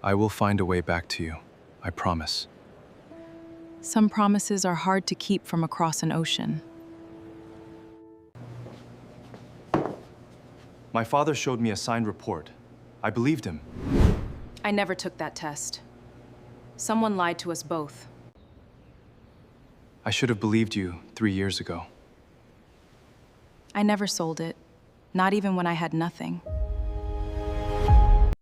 I will find a way back to you. I promise. Some promises are hard to keep from across an ocean. My father showed me a signed report. I believed him. I never took that test. Someone lied to us both. I should have believed you 3 years ago. I never sold it, not even when I had nothing.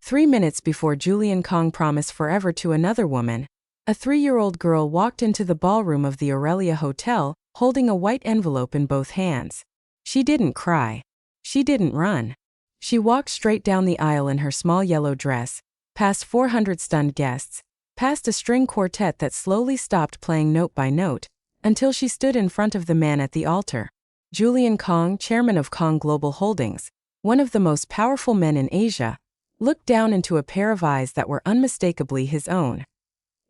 3 minutes before Julian Kang promised forever to another woman, a 3-year-old girl walked into the ballroom of the Aurelia Hotel, holding a white envelope in both hands. She didn't cry. She didn't run. She walked straight down the aisle in her small yellow dress, past 400 stunned guests, past a string quartet that slowly stopped playing note by note, until she stood in front of the man at the altar. Julian Kang, chairman of Kang Global Holdings, one of the most powerful men in Asia, looked down into a pair of eyes that were unmistakably his own.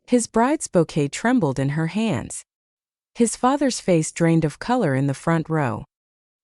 His bride's bouquet trembled in her hands. His father's face drained of color in the front row.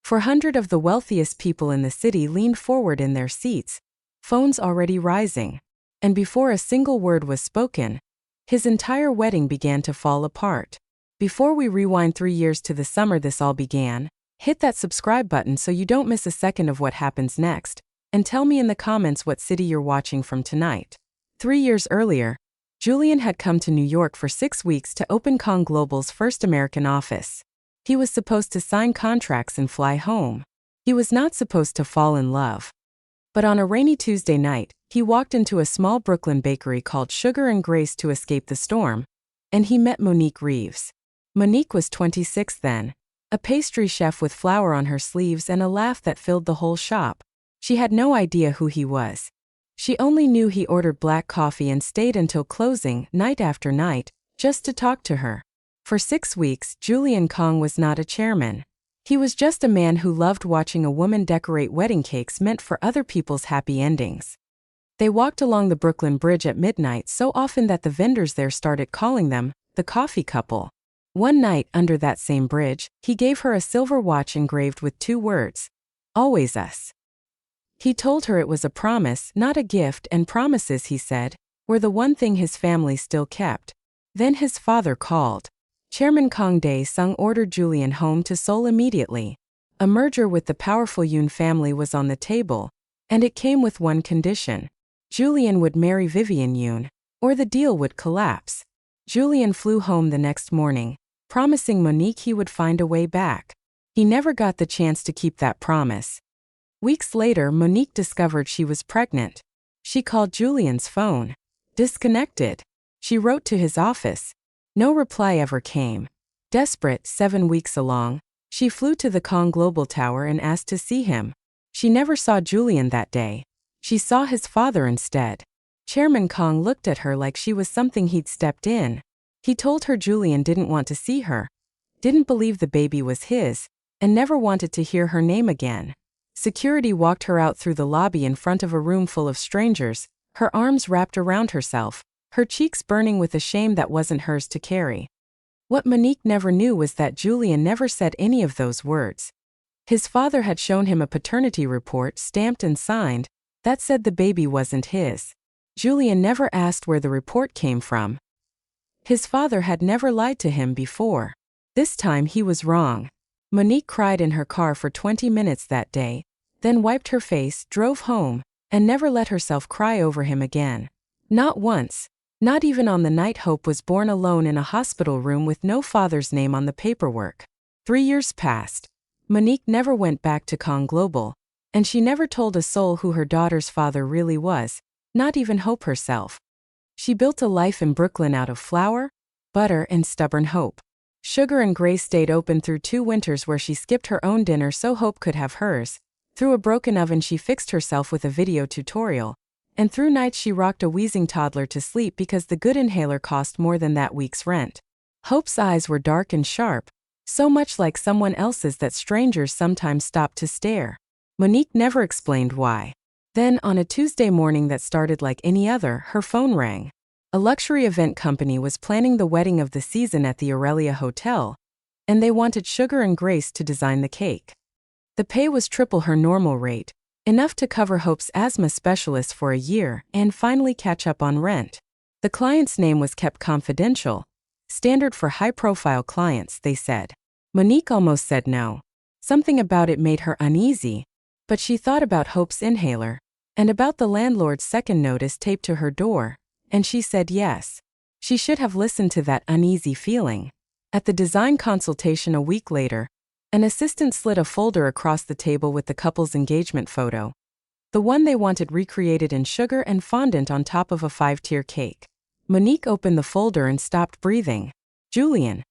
400 of the wealthiest people in the city leaned forward in their seats, phones already rising, and before a single word was spoken, his entire wedding began to fall apart. Before we rewind 3 years to the summer this all began, hit that subscribe button so you don't miss a second of what happens next, and tell me in the comments what city you're watching from tonight. 3 years earlier, Julian had come to New York for 6 weeks to open Kang Global's first American office. He was supposed to sign contracts and fly home. He was not supposed to fall in love. But on a rainy Tuesday night, he walked into a small Brooklyn bakery called Sugar and Grace to escape the storm, and he met Monique Reeves. Monique was 26 then, a pastry chef with flour on her sleeves and a laugh that filled the whole shop. She had no idea who he was. She only knew he ordered black coffee and stayed until closing, night after night, just to talk to her. For 6 weeks, Julian Kang was not a chairman. He was just a man who loved watching a woman decorate wedding cakes meant for other people's happy endings. They walked along the Brooklyn Bridge at midnight so often that the vendors there started calling them the coffee couple. One night, under that same bridge, he gave her a silver watch engraved with 2 words, "Always us." He told her it was a promise, not a gift, and promises, he said, were the one thing his family still kept. Then his father called. Chairman Kang Dae-sung ordered Julian home to Seoul immediately. A merger with the powerful Yoon family was on the table, and it came with one condition. Julian would marry Vivian Yoon, or the deal would collapse. Julian flew home the next morning, promising Monique he would find a way back. He never got the chance to keep that promise. Weeks later, Monique discovered she was pregnant. She called Julian's phone. Disconnected. She wrote to his office. No reply ever came. Desperate, 7 weeks along, she flew to the Kang Global Tower and asked to see him. She never saw Julian that day. She saw his father instead. Chairman Kang looked at her like she was something he'd stepped in. He told her Julian didn't want to see her, didn't believe the baby was his, and never wanted to hear her name again. Security walked her out through the lobby in front of a room full of strangers, her arms wrapped around herself, her cheeks burning with a shame that wasn't hers to carry. What Monique never knew was that Julian never said any of those words. His father had shown him a paternity report stamped and signed that said the baby wasn't his. Julian never asked where the report came from. His father had never lied to him before. This time he was wrong. Monique cried in her car for 20 minutes that day, then wiped her face, drove home, and never let herself cry over him again. Not once. Not even on the night Hope was born alone in a hospital room with no father's name on the paperwork. 3 years passed. Monique never went back to Kang Global, and she never told a soul who her daughter's father really was, not even Hope herself. She built a life in Brooklyn out of flour, butter, and stubborn hope. Sugar and Grace stayed open through 2 winters where she skipped her own dinner so Hope could have hers. Through a broken oven she fixed herself with a video tutorial, and through nights she rocked a wheezing toddler to sleep because the good inhaler cost more than that week's rent. Hope's eyes were dark and sharp, so much like someone else's that strangers sometimes stopped to stare. Monique never explained why. Then, on a Tuesday morning that started like any other, her phone rang. A luxury event company was planning the wedding of the season at the Aurelia Hotel, and they wanted Sugar and Grace to design the cake. The pay was triple her normal rate, enough to cover Hope's asthma specialist for a year and finally catch up on rent. The client's name was kept confidential, standard for high-profile clients, they said. Monique almost said no. Something about it made her uneasy, but she thought about Hope's inhaler and about the landlord's second notice taped to her door, and she said yes. She should have listened to that uneasy feeling. At the design consultation a week later, an assistant slid a folder across the table with the couple's engagement photo, the one they wanted recreated in sugar and fondant on top of a 5-tier cake. Monique opened the folder and stopped breathing. Julian.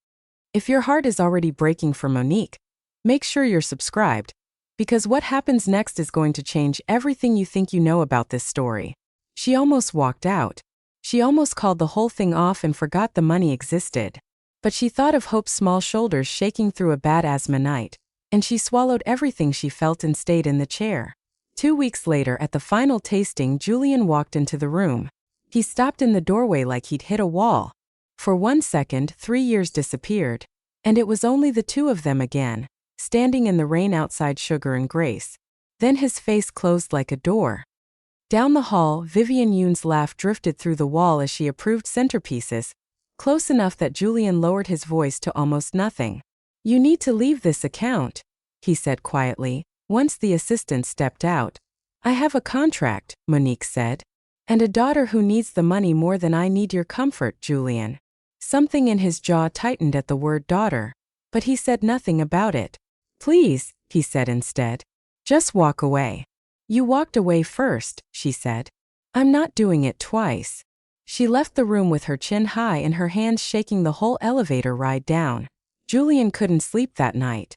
If your heart is already breaking for Monique, make sure you're subscribed, because what happens next is going to change everything you think you know about this story. She almost walked out. She almost called the whole thing off and forgot the money existed. But she thought of Hope's small shoulders shaking through a bad asthma night, and she swallowed everything she felt and stayed in the chair. 2 weeks later, at the final tasting, Julian walked into the room. He stopped in the doorway like he'd hit a wall. For 1 second, 3 years disappeared, and it was only the two of them again, standing in the rain outside Sugar and Grace. Then his face closed like a door. Down the hall, Vivian Yoon's laugh drifted through the wall as she approved centerpieces, close enough that Julian lowered his voice to almost nothing. "You need to leave this account," he said quietly, once the assistant stepped out. "I have a contract," Monique said, "and a daughter who needs the money more than I need your comfort, Julian." Something in his jaw tightened at the word daughter, but he said nothing about it. "Please," he said instead. "Just walk away." "You walked away first," she said. "I'm not doing it twice." She left the room with her chin high and her hands shaking the whole elevator ride down. Julian couldn't sleep that night.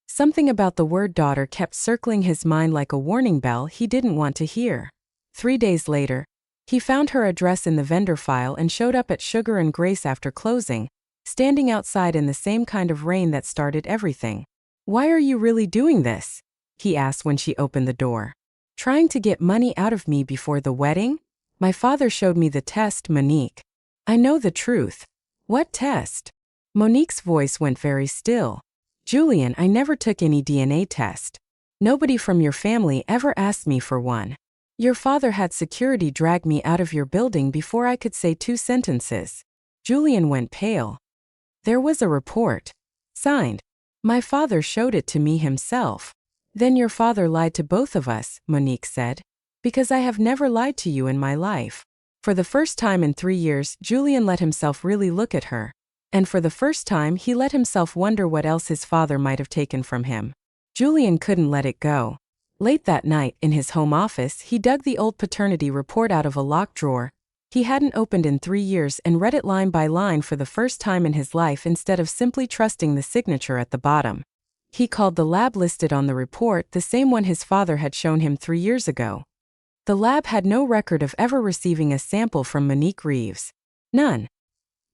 Something about the word daughter kept circling his mind like a warning bell he didn't want to hear. 3 days later, he found her address in the vendor file and showed up at Sugar and Grace after closing, standing outside in the same kind of rain that started everything. "Why are you really doing this?" he asked when she opened the door. "Trying to get money out of me before the wedding? My father showed me the test, Monique. I know the truth." "What test?" Monique's voice went very still. "Julian, I never took any DNA test. Nobody from your family ever asked me for one. Your father had security drag me out of your building before I could say 2 sentences." Julian went pale. "There was a report. Signed. My father showed it to me himself." "Then your father lied to both of us," Monique said. "Because I have never lied to you in my life." For the first time in 3 years, Julian let himself really look at her. And for the first time, he let himself wonder what else his father might have taken from him. Julian couldn't let it go. Late that night, in his home office, he dug the old paternity report out of a locked drawer he hadn't opened in 3 years and read it line by line for the first time in his life instead of simply trusting the signature at the bottom. He called the lab listed on the report the same one his father had shown him 3 years ago. The lab had no record of ever receiving a sample from Monique Reeves. None.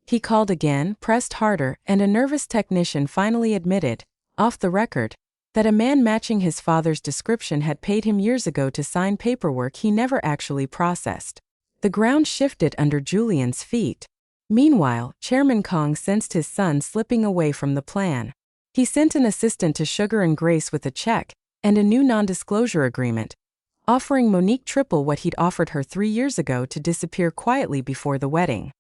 He called again, pressed harder, and a nervous technician finally admitted, off the record, that a man matching his father's description had paid him years ago to sign paperwork he never actually processed. The ground shifted under Julian's feet. Meanwhile, Chairman Kang sensed his son slipping away from the plan. He sent an assistant to Sugar and Grace with a check and a new non-disclosure agreement, offering Monique triple what he'd offered her 3 years ago to disappear quietly before the wedding.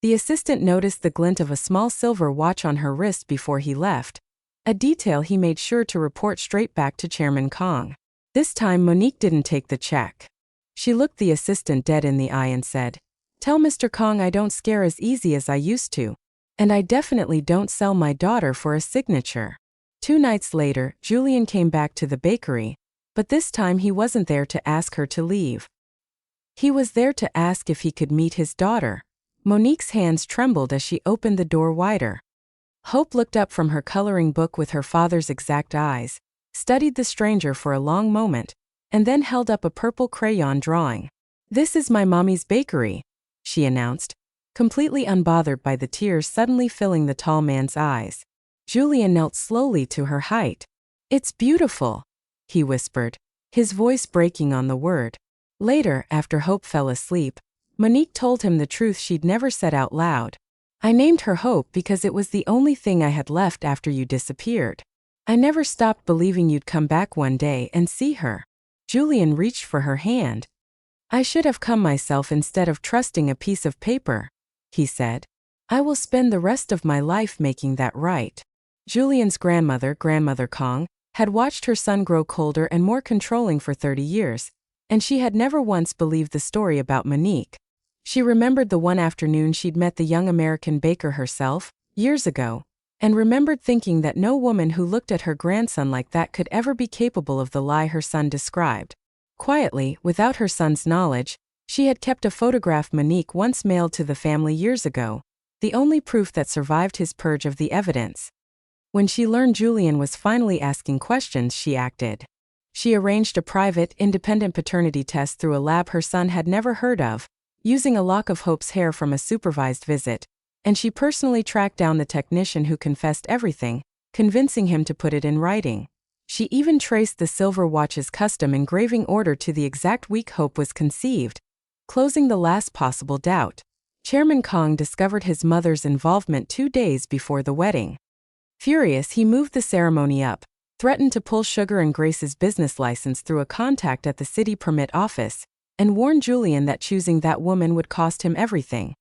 The assistant noticed the glint of a small silver watch on her wrist before he left, a detail he made sure to report straight back to Chairman Kang. This time Monique didn't take the check. She looked the assistant dead in the eye and said, "Tell Mr. Kang I don't scare as easy as I used to, and I definitely don't sell my daughter for a signature." 2 nights later, Julian came back to the bakery, but this time he wasn't there to ask her to leave. He was there to ask if he could meet his daughter. Monique's hands trembled as she opened the door wider. Hope looked up from her coloring book with her father's exact eyes, studied the stranger for a long moment, and then held up a purple crayon drawing. "This is my mommy's bakery," she announced, completely unbothered by the tears suddenly filling the tall man's eyes. Julian knelt slowly to her height. "It's beautiful," he whispered, his voice breaking on the word. Later, after Hope fell asleep, Monique told him the truth she'd never said out loud. "I named her Hope because it was the only thing I had left after you disappeared. I never stopped believing you'd come back one day and see her." Julian reached for her hand. "I should have come myself instead of trusting a piece of paper," he said. "I will spend the rest of my life making that right." Julian's grandmother, Grandmother Kang, had watched her son grow colder and more controlling for 30 years, and she had never once believed the story about Monique. She remembered the one afternoon she'd met the young American baker herself, years ago, and remembered thinking that no woman who looked at her grandson like that could ever be capable of the lie her son described. Quietly, without her son's knowledge, she had kept a photograph Monique once mailed to the family years ago, the only proof that survived his purge of the evidence. When she learned Julian was finally asking questions, she acted. She arranged a private, independent paternity test through a lab her son had never heard of, using a lock of Hope's hair from a supervised visit, and she personally tracked down the technician who confessed everything, convincing him to put it in writing. She even traced the silver watch's custom engraving order to the exact week Hope was conceived, closing the last possible doubt. Chairman Kang discovered his mother's involvement 2 days before the wedding. Furious, he moved the ceremony up, threatened to pull Sugar and Grace's business license through a contact at the city permit office, and warned Julian that choosing that woman would cost him everything.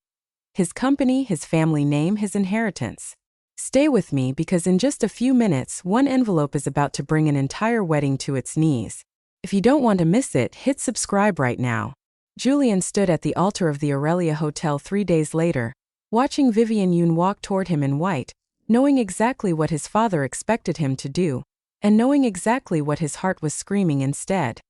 His company, his family name, his inheritance. "Stay with me because in just a few minutes one envelope is about to bring an entire wedding to its knees. If you don't want to miss it, hit subscribe right now." Julian stood at the altar of the Aurelia Hotel 3 days later, watching Vivian Yoon walk toward him in white, knowing exactly what his father expected him to do, and knowing exactly what his heart was screaming instead.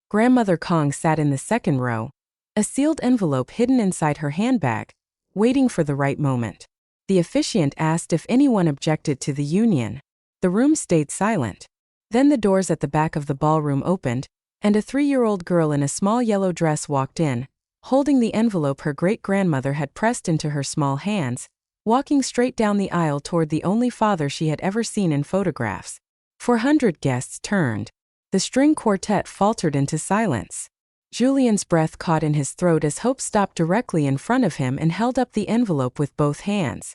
Grandmother Kang sat in the second row, a sealed envelope hidden inside her handbag, waiting for the right moment. The officiant asked if anyone objected to the union. The room stayed silent. Then the doors at the back of the ballroom opened, and a 3-year-old girl in a small yellow dress walked in, holding the envelope her great-grandmother had pressed into her small hands, walking straight down the aisle toward the only father she had ever seen in photographs. 400 guests turned. The string quartet faltered into silence. Julian's breath caught in his throat as Hope stopped directly in front of him and held up the envelope with both hands.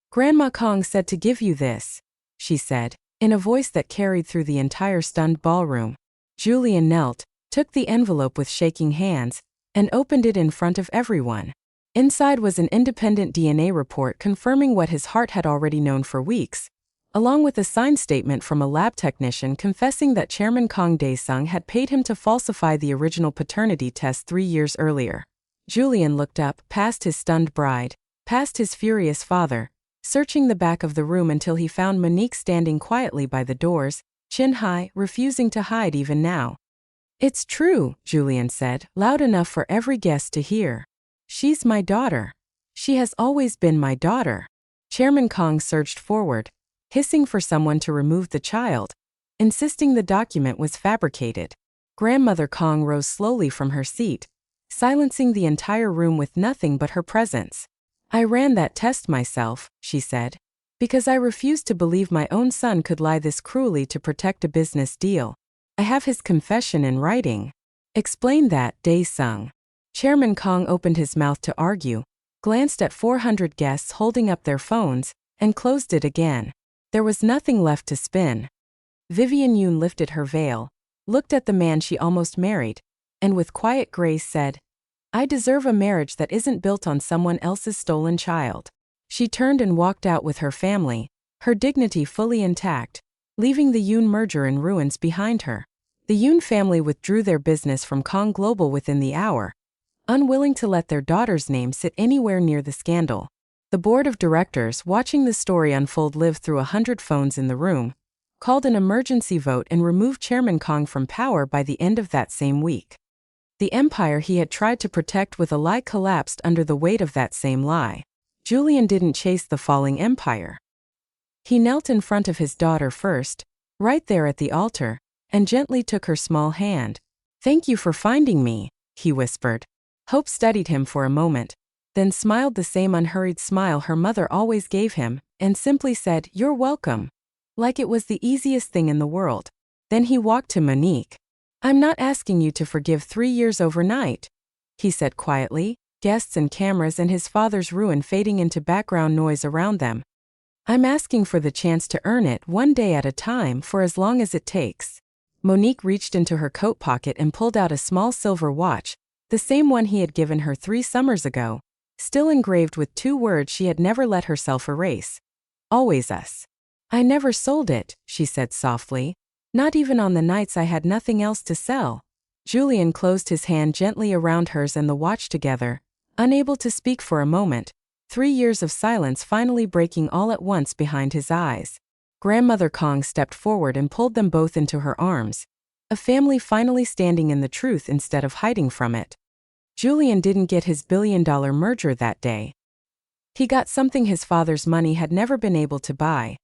"Grandma Kang said to give you this," she said, in a voice that carried through the entire stunned ballroom. Julian knelt, took the envelope with shaking hands, and opened it in front of everyone. Inside was an independent DNA report confirming what his heart had already known for weeks, along with a signed statement from a lab technician confessing that Chairman Kang Dae-sung had paid him to falsify the original paternity test 3 years earlier. Julian looked up, past his stunned bride, past his furious father, searching the back of the room until he found Monique standing quietly by the doors, chin high, refusing to hide even now. "It's true," Julian said, loud enough for every guest to hear. "She's my daughter. She has always been my daughter." Chairman Kang surged forward, hissing for someone to remove the child, insisting the document was fabricated. Grandmother Kang rose slowly from her seat, silencing the entire room with nothing but her presence. "I ran that test myself," she said, "because I refused to believe my own son could lie this cruelly to protect a business deal. I have his confession in writing." "Explain that, Dae-sung." Chairman Kang opened his mouth to argue, glanced at 400 guests holding up their phones, and closed it again. There was nothing left to spin. Vivian Yoon lifted her veil, looked at the man she almost married, and with quiet grace said, "I deserve a marriage that isn't built on someone else's stolen child." She turned and walked out with her family, her dignity fully intact, leaving the Yoon merger in ruins behind her. The Yoon family withdrew their business from Kang Global within the hour, unwilling to let their daughter's name sit anywhere near the scandal. The board of directors, watching the story unfold live through 100 phones in the room, called an emergency vote and removed Chairman Kang from power by the end of that same week. The empire he had tried to protect with a lie collapsed under the weight of that same lie. Julian didn't chase the falling empire. He knelt in front of his daughter first, right there at the altar, and gently took her small hand. "Thank you for finding me," he whispered. Hope studied him for a moment, then smiled the same unhurried smile her mother always gave him, and simply said, "You're welcome," like it was the easiest thing in the world. Then he walked to Monique. "I'm not asking you to forgive 3 years overnight," he said quietly, guests and cameras and his father's ruin fading into background noise around them. "I'm asking for the chance to earn it one day at a time for as long as it takes." Monique reached into her coat pocket and pulled out a small silver watch, the same one he had given her 3 summers ago, still engraved with 2 words she had never let herself erase. Always us. I never sold it, she said softly. Not even on the nights I had nothing else to sell. Julian closed his hand gently around hers and the watch together, unable to speak for a moment, 3 years of silence finally breaking all at once behind his eyes. Grandmother Kang stepped forward and pulled them both into her arms. A family finally standing in the truth instead of hiding from it. Julian didn't get his billion-dollar merger that day. He got something his father's money had never been able to buy.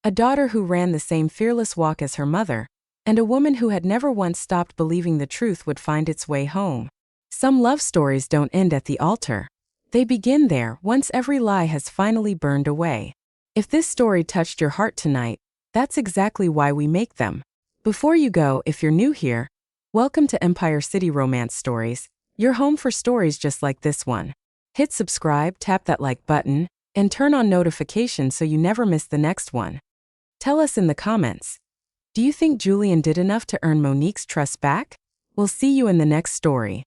A daughter who ran the same fearless walk as her mother, and a woman who had never once stopped believing the truth would find its way home. Some love stories don't end at the altar. They begin there once every lie has finally burned away. If this story touched your heart tonight, that's exactly why we make them. Before you go, if you're new here, welcome to Empire City Romance Stories, your home for stories just like this one. Hit subscribe, tap that like button, and turn on notifications so you never miss the next one. Tell us in the comments. Do you think Julian did enough to earn Monique's trust back? We'll see you in the next story.